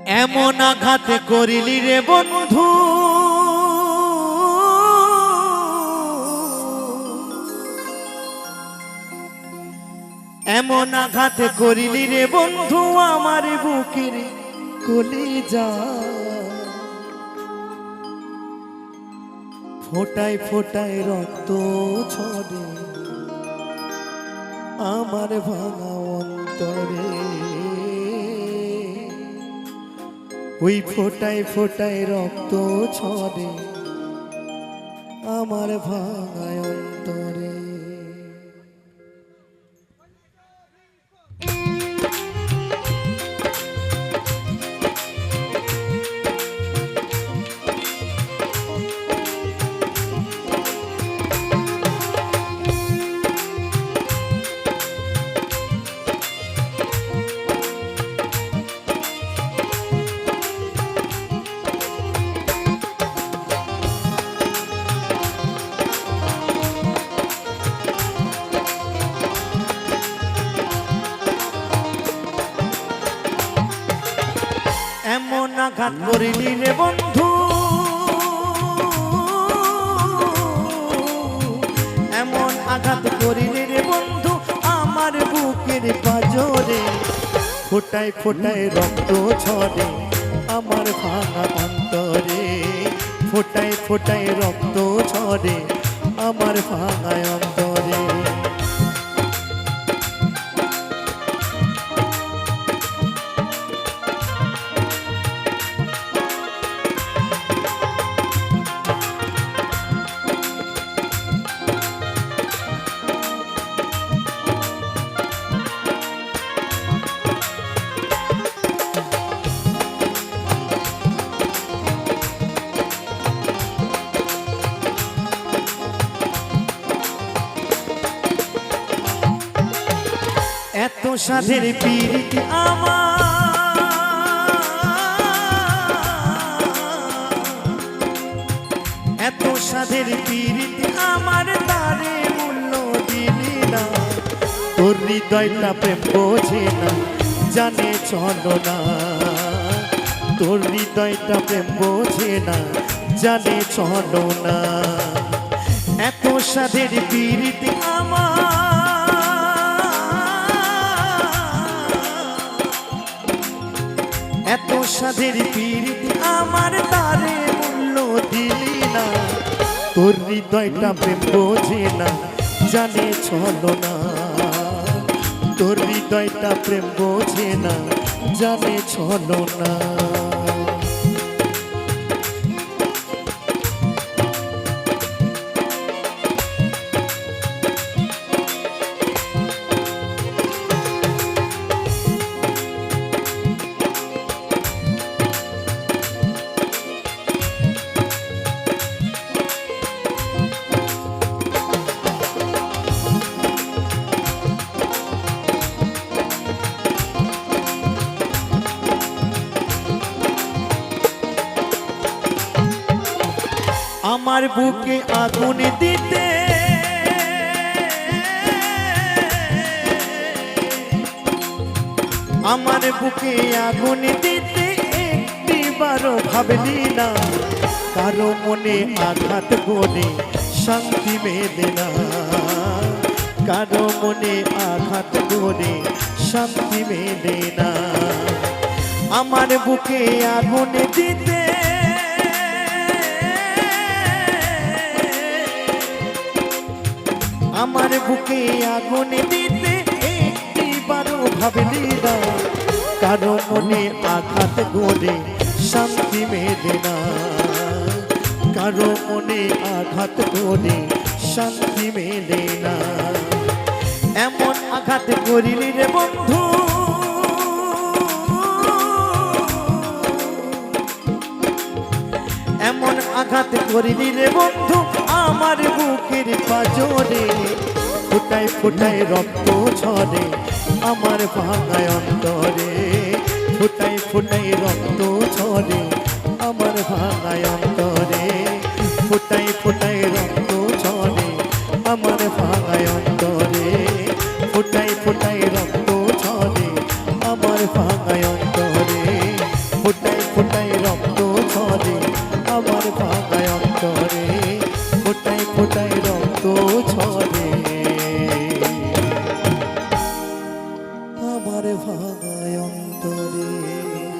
এমন আঘাত করিলি রে বন্ধু, এমন আঘাত করিলি রে বন্ধু আমার বুকের কলিজা। ফোটায় ফোটায় রক্ত ছড়ে আমার ভাঙা অন্তরে, ওই ফোটায় ফোটায় রক্ত ছড়ে আমার ভাঙা অন্তরে। এমন আঘাত করিলি রে বন্ধু, এমন আঘাত করিলি রে বন্ধু আমার বুকের পাঁজরে, ফোটায় ফোটায় রক্ত ছড়ে আমার ভাঙা অন্তরে, ফোটায় ফোটায় রক্ত ছড়ে আমার ভাঙা অন্তরে। এত সাধের পীড়িত আমার, এত সাধের পীড়িত আমার তারে মূল্য দিলি না, তোর হৃদয়টা প্রেম বোঝে না জানে চলো না, তোর হৃদয়টা প্রেম বোঝে না জানে চলো না। এত সাধের পীড়িত আমার, এত সাধের পীড়িত আমার তারে মূল্য দিলি না, তোর হৃদয়টা প্রেম বোঝে না জানে চলো না, তোর হৃদয়টা প্রেম বোঝে না জানে চলো না। আমার বুকে আগুন দিতে, আমার বুকে আগুন দিতে একটিবারও ভাবলি না, কারো মনে আঘাত করে শান্তি মেলে না, কারো মনে আঘাত করে শান্তি মেলে না। আমার বুকে আগুন দিতে, আমার বুকে আগুন দিতে একটিবারও ভাবলি না, কারো মনে আঘাত করে শান্তি মেলে না, কারো মনে আঘাত করে শান্তি মেলে না। এমন আঘাত করিলি রে বন্ধু, এমন আঘাত করিলি রে বন্ধু আমার বুকের পাঁজরে, ফোটায় ফোটায় রক্ত ছড়ে আমার ভাঙা অন্তরে, ফোটায় ফোটায় রক্ত ছড়ে আমার ভাঙা অন্তরে, ফোটায় ফোটায় রক্ত ছড়ে আমার ভাঙা অন্তরে, ফোটায় ফোটায় রক্ত ছড়ে আমার ভাঙা অন্তরে, ভাঙায় অন্তরে ফোটায় ফোটায় রক্ত ঝরে আমার ভাঙায় অন্তরে।